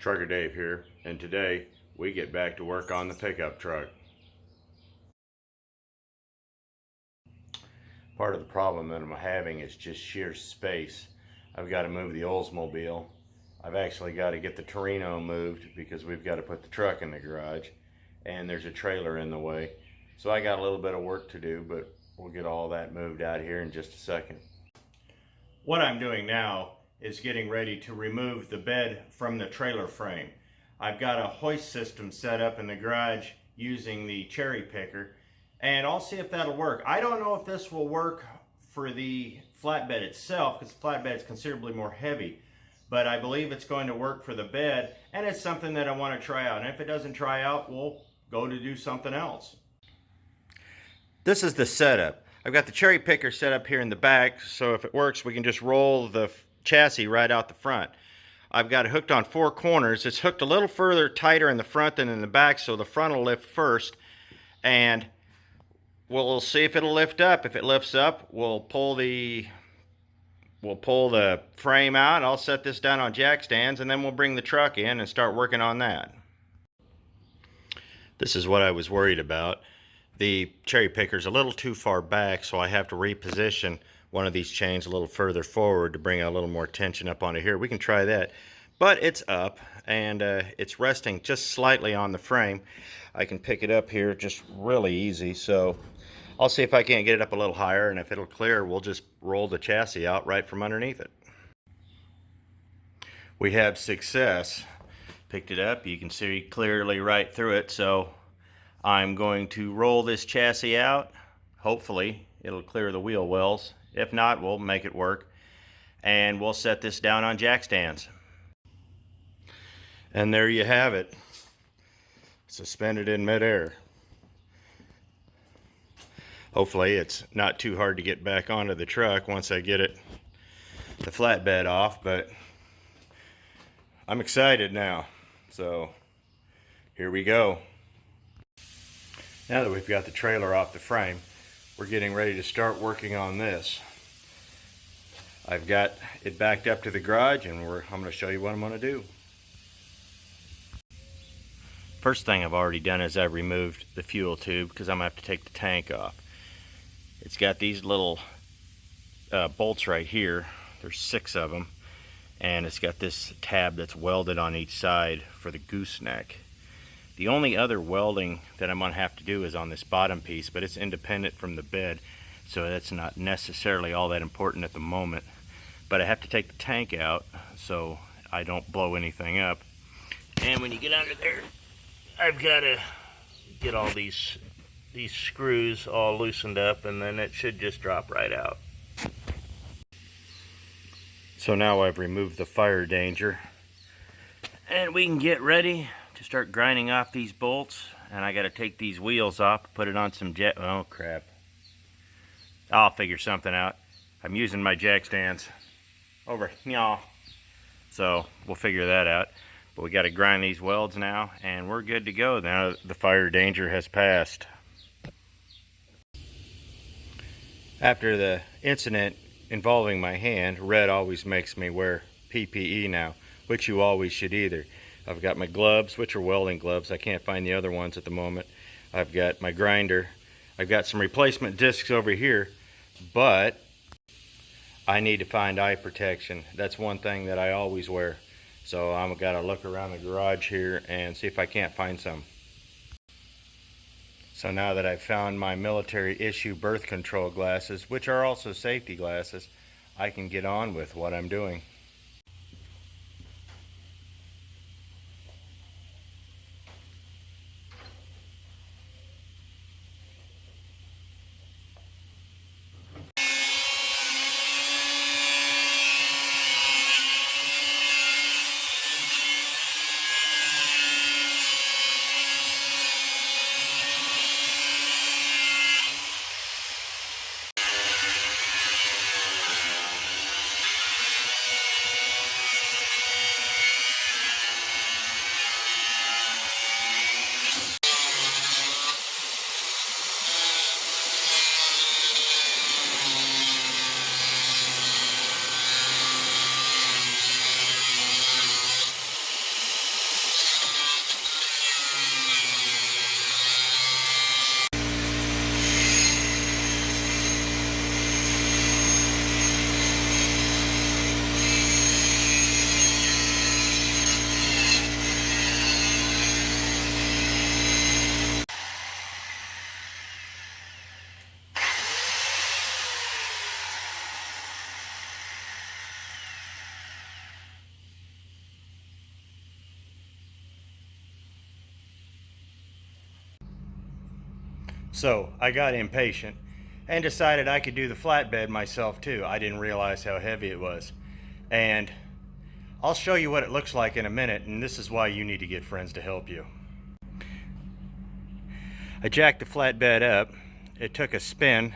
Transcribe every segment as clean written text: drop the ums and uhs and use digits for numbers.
Trucker Dave here, and today we get back to work on the pickup truck. Part of the problem that I'm having is just sheer space. I've got to move the Oldsmobile. I've actually got to get the Torino moved because we've got to put the truck in the garage, and there's a trailer in the way. So I got a little bit of work to do, but we'll get all that moved out here in just a second. What I'm doing now is getting ready to remove the bed from the trailer frame. I've got a hoist system set up in the garage using the cherry picker, and I'll see if that'll work. I don't know if this will work for the flatbed itself because the flatbed is considerably more heavy, but I believe it's going to work for the bed, and it's something that I want to try out. And if it doesn't try out, we'll go to do something else. This is the setup. I've got the cherry picker set up here in the back, so if it works, we can just roll the chassis right out the front. I've got it hooked on 4 corners. It's hooked a little further tighter in the front than in the back, so the front will lift first, and we'll see if it'll lift up. If it lifts up, we'll pull the frame out. I'll set this down on jack stands, and then we'll bring the truck in and start working on that. This is what I was worried about. The cherry picker's a little too far back, so I have to reposition one of these chains a little further forward to bring a little more tension up onto here. We can try that, but it's up and it's resting just slightly on the frame. I can pick it up here just really easy, so I'll see if I can't get it up a little higher, and if it'll clear, we'll just roll the chassis out right from underneath it. We have success. Picked it up. You can see clearly right through it, so I'm going to roll this chassis out. Hopefully it'll clear the wheel wells. If not, we'll make it work, and we'll set this down on jack stands. And there you have it, suspended in midair. Hopefully it's not too hard to get back onto the truck once I get the flatbed off, but I'm excited now. So here we go. Now that we've got the trailer off the frame, we're getting ready to start working on this. I've got it backed up to the garage, and I'm going to show you what I'm going to do. First thing I've already done is I've removed the fuel tube because I'm going to have to take the tank off. It's got these little bolts right here. There's 6 of them, and it's got this tab that's welded on each side for the gooseneck. The only other welding that I'm going to have to do is on this bottom piece, but it's independent from the bed, so that's not necessarily all that important at the moment. But I have to take the tank out so I don't blow anything up. And when you get under there, I've got to get all these screws all loosened up, and then it should just drop right out. So now I've removed the fire danger, and we can get ready to start grinding off these bolts. And I got to take these wheels off, put it on some oh crap, I'll figure something out. I'm using my jack stands over here, so we'll figure that out. But we got to grind these welds now, and we're good to go now the fire danger has passed. After the incident involving my hand, Red always makes me wear PPE now, which you always should either. I've got my gloves, which are welding gloves. I can't find the other ones at the moment. I've got my grinder. I've got some replacement discs over here, but I need to find eye protection. That's one thing that I always wear. So I've got to look around the garage here and see if I can't find some. So now that I've found my military issue birth control glasses, which are also safety glasses, I can get on with what I'm doing. So I got impatient and decided I could do the flatbed myself too. I didn't realize how heavy it was. And I'll show you what it looks like in a minute, and this is why you need to get friends to help you. I jacked the flatbed up, it took a spin,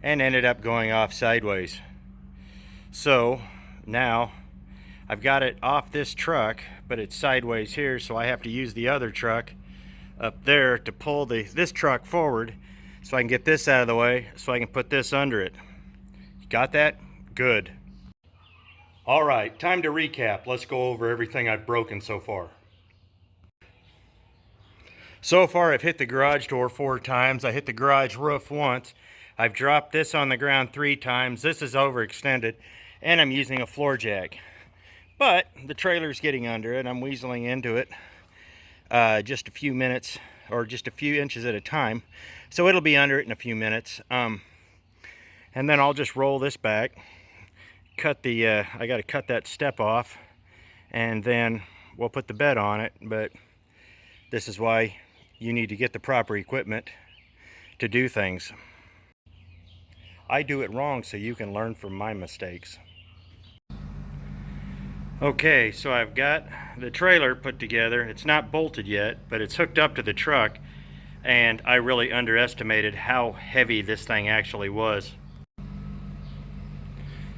and ended up going off sideways. So now I've got it off this truck, but it's sideways here, so I have to use the other truck up there to pull this truck forward so I can get this out of the way so I can put this under it. You got that? Good. All right, time to recap. Let's go over everything I've broken so far. So far I've hit the garage door 4 times. I hit the garage roof once. I've dropped this on the ground 3 times. This is overextended, and I'm using a floor jack. But the trailer's getting under it. I'm weaseling into it just a few minutes, or just a few inches at a time. So it'll be under it in a few minutes. And then I'll just roll this back. I got to cut that step off, and then we'll put the bed on it. But this is why you need to get the proper equipment to do things. I do it wrong so you can learn from my mistakes. Okay, so I've got the trailer put together. It's not bolted yet, but it's hooked up to the truck, and I really underestimated how heavy this thing actually was.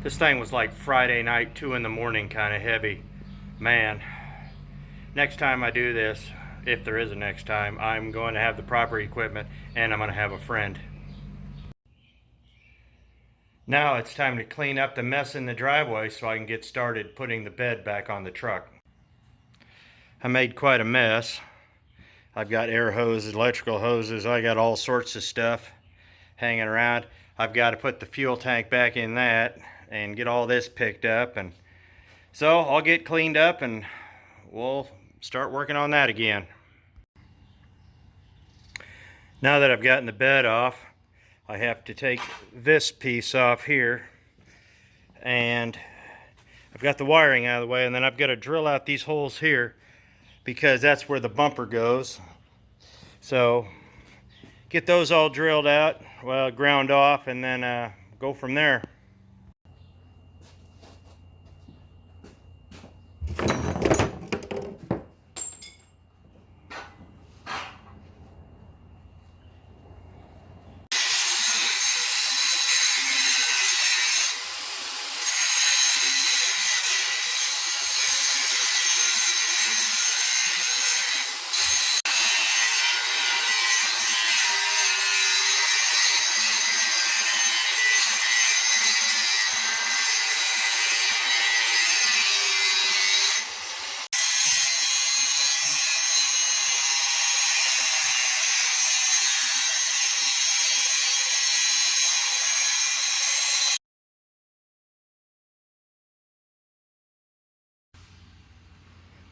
This thing was like Friday night, 2 in the morning kind of heavy. Man, next time I do this, if there is a next time, I'm going to have the proper equipment, and I'm going to have a friend. Now it's time to clean up the mess in the driveway so I can get started putting the bed back on the truck. I made quite a mess. I've got air hoses, electrical hoses, I got all sorts of stuff hanging around. I've got to put the fuel tank back in that and get all this picked up, and so I'll get cleaned up and we'll start working on that again. Now that I've gotten the bed off, I have to take this piece off here, and I've got the wiring out of the way, and then I've got to drill out these holes here because that's where the bumper goes. So get those all drilled out, well, ground off, and then go from there.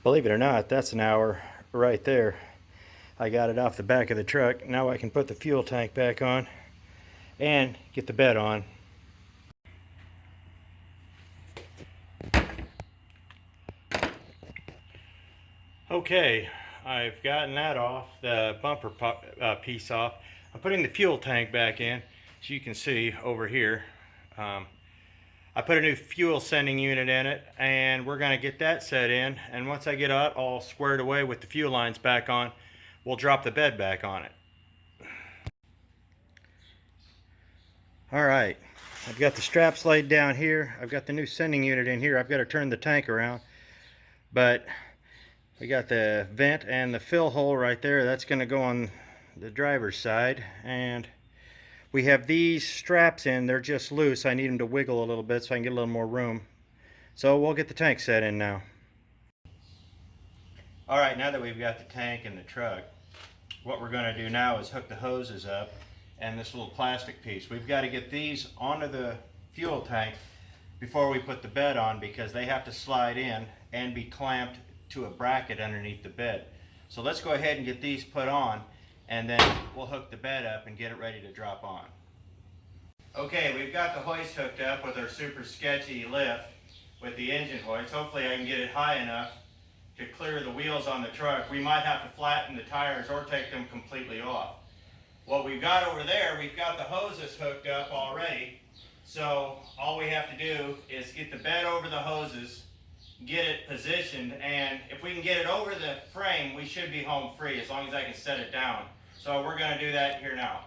Believe it or not, that's an hour right there. I got it off the back of the truck. Now I can put the fuel tank back on and get the bed on. Okay, I've gotten that off, the bumper piece off. I'm putting the fuel tank back in. As you can see over here, I put a new fuel sending unit in it, and we're going to get that set in, and once I get it all squared away with the fuel lines back on, we'll drop the bed back on it. Alright, I've got the straps laid down here. I've got the new sending unit in here. I've got to turn the tank around, but we got the vent and the fill hole right there. That's going to go on the driver's side, and we have these straps in. They're just loose. I need them to wiggle a little bit so I can get a little more room. So we'll get the tank set in now. Alright, now that we've got the tank in the truck, what we're going to do now is hook the hoses up and this little plastic piece. We've got to get these onto the fuel tank before we put the bed on, because they have to slide in and be clamped to a bracket underneath the bed. So let's go ahead and get these put on, and then we'll hook the bed up and get it ready to drop on. Okay, we've got the hoist hooked up with our super sketchy lift with the engine hoist. Hopefully I can get it high enough to clear the wheels on the truck. We might have to flatten the tires or take them completely off. What we've got over there, we've got the hoses hooked up already. So all we have to do is get the bed over the hoses, get it positioned, and if we can get it over the frame, we should be home free as long as I can set it down. So we're going to do that here now.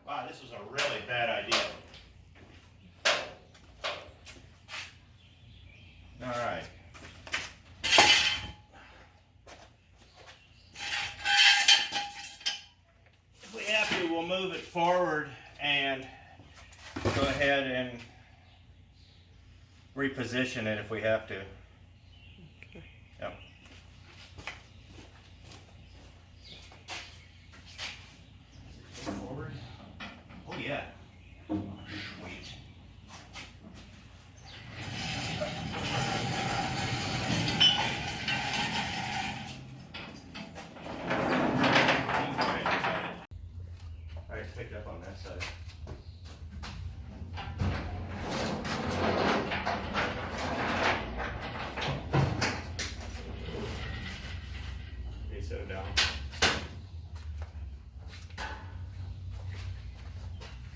Wow, this was a really bad idea. All right. If we have to, we'll move it forward and go ahead and reposition it if we have to. Yep. Forward. Oh yeah. Sweet. All right, pick it up on that side. Okay, set it down.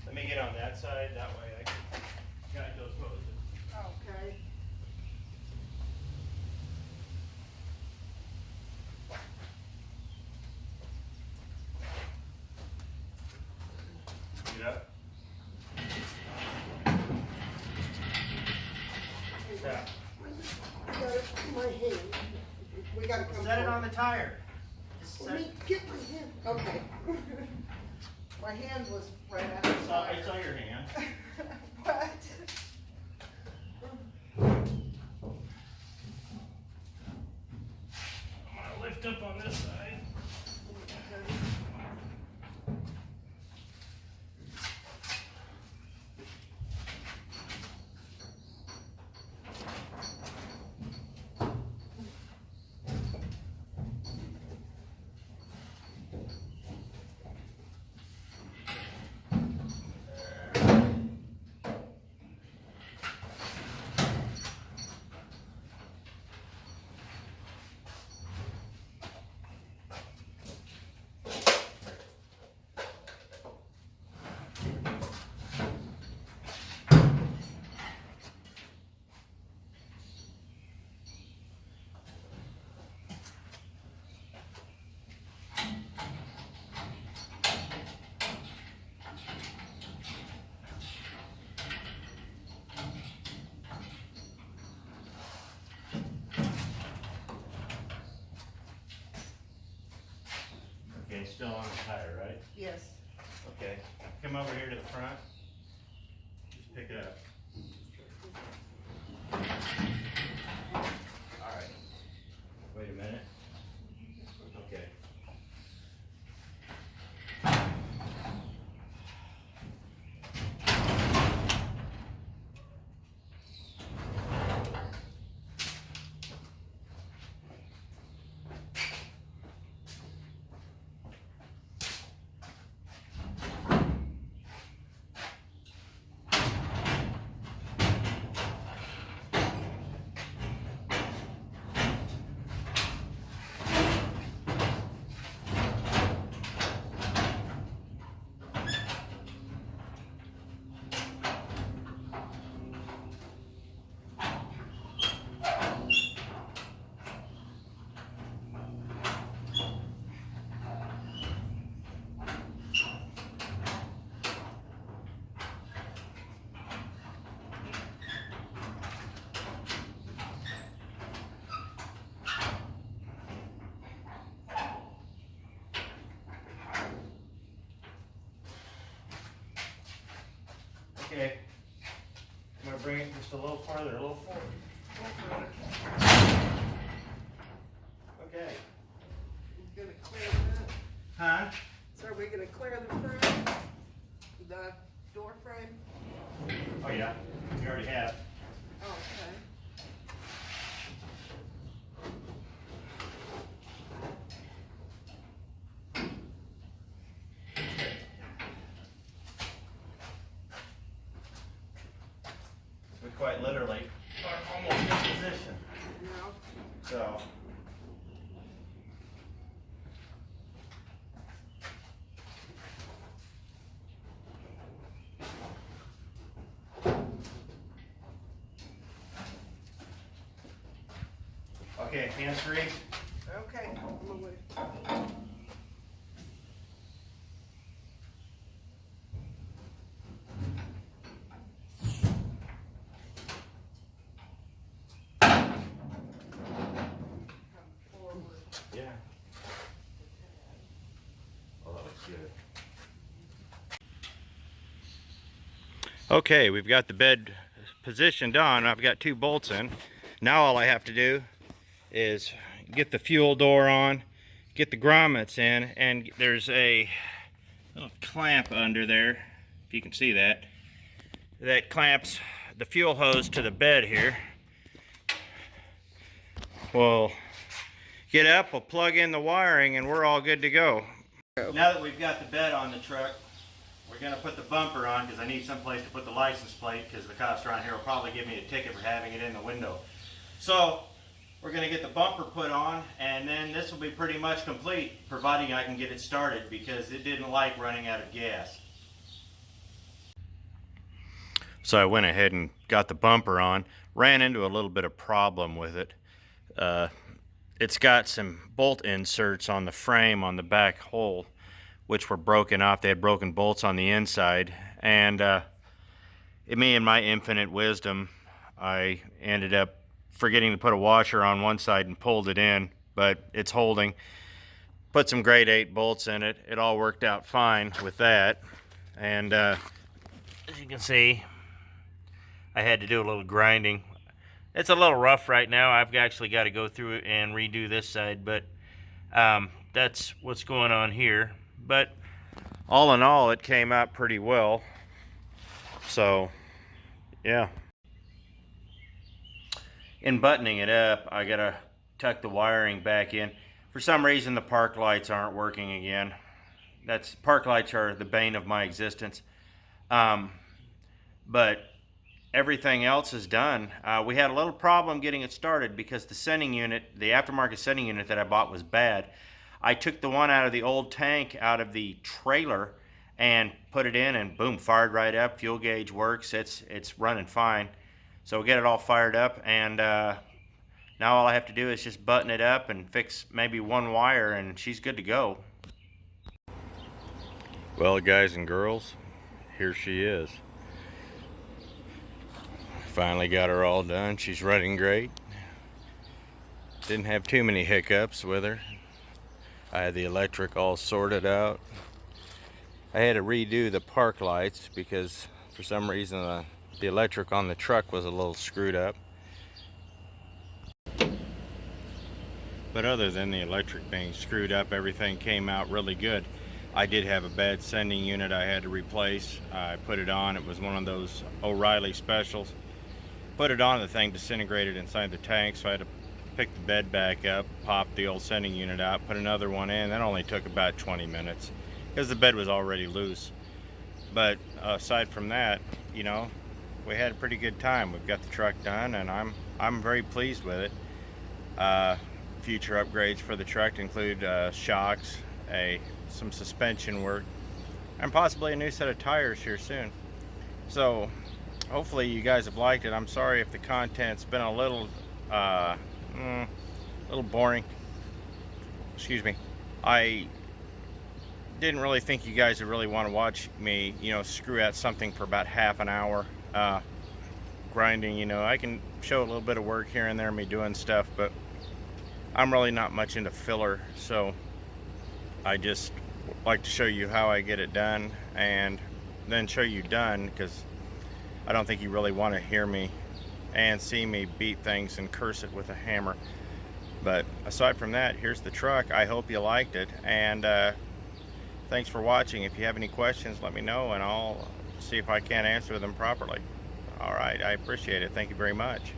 Let me get on that side, that way I can guide those hoses. Okay. Get up. Yeah. I got it in my hand. We gotta come Set it on forward. the tire. Just set Let it. me get my hand. Okay. My hand was right at the It's on your hand. What? I'm gonna lift up on this side. Okay, still on the tire, right? Yes. Okay. Come over here to the front. Just pick it up. All right. Wait a minute. Okay. Okay. I'm gonna bring it just a little farther, a little forward. Okay. We're gonna clear that. Huh? So are we gonna clear the frame? The door frame? Oh yeah, you already have. Oh, okay. Okay, hands free. Okay, I'm gonna wait. Come forward. Yeah. Oh, that looks good. Okay, we've got the bed positioned on. I've got 2 bolts in. Now all I have to do is get the fuel door on, get the grommets in, and there's a little clamp under there, if you can see that. That clamps the fuel hose to the bed here. We'll get up, we'll plug in the wiring, and we're all good to go. Now that we've got the bed on the truck, we're going to put the bumper on because I need someplace to put the license plate because the cops around here will probably give me a ticket for having it in the window. So we're going to get the bumper put on, and then this will be pretty much complete, providing I can get it started because it didn't like running out of gas. So I went ahead and got the bumper on, ran into a little bit of problem with it. It's got some bolt inserts on the frame on the back hole, which were broken off. They had broken bolts on the inside, and me and my infinite wisdom, I ended up forgetting to put a washer on one side and pulled it in, but it's holding. Put some grade 8 bolts in it. It all worked out fine with that. And as you can see, I had to do a little grinding. It's a little rough right now. I've actually got to go through it and redo this side, but that's what's going on here. But all in all, it came out pretty well. So, yeah. In buttoning it up, I gotta tuck the wiring back in. For some reason, the park lights aren't working again. Park lights are the bane of my existence. But everything else is done. We had a little problem getting it started because the sending unit, the aftermarket sending unit that I bought was bad. I took the one out of the old tank out of the trailer and put it in, and boom, fired right up. Fuel gauge works. It's running fine. So we'll get it all fired up, and now all I have to do is just button it up and fix maybe one wire, and she's good to go. Well, guys and girls, here she is. Finally got her all done. She's running great. Didn't have too many hiccups with her. I had the electric all sorted out. I had to redo the park lights because for some reason the electric on the truck was a little screwed up. But other than the electric being screwed up, everything came out really good. I did have a bad sending unit I had to replace. I put it on. It was one of those O'Reilly specials. Put it on, the thing disintegrated inside the tank, so I had to pick the bed back up, pop the old sending unit out, put another one in. That only took about 20 minutes because the bed was already loose. But aside from that, you know, we had a pretty good time. We've got the truck done, and I'm very pleased with it. Future upgrades for the truck include shocks, some suspension work, and possibly a new set of tires here soon. So hopefully you guys have liked it. I'm sorry if the content's been a little boring. Excuse me. I didn't really think you guys would really want to watch me, you know, screw out something for about half an hour. Grinding, you know, I can show a little bit of work here and there, me doing stuff, but I'm really not much into filler, so I just like to show you how I get it done and then show you done, because I don't think you really want to hear me and see me beat things and curse it with a hammer. But aside from that, here's the truck. I hope you liked it, and thanks for watching. If you have any questions, let me know and I'll see if I can answer them properly. All right, I appreciate it. Thank you very much.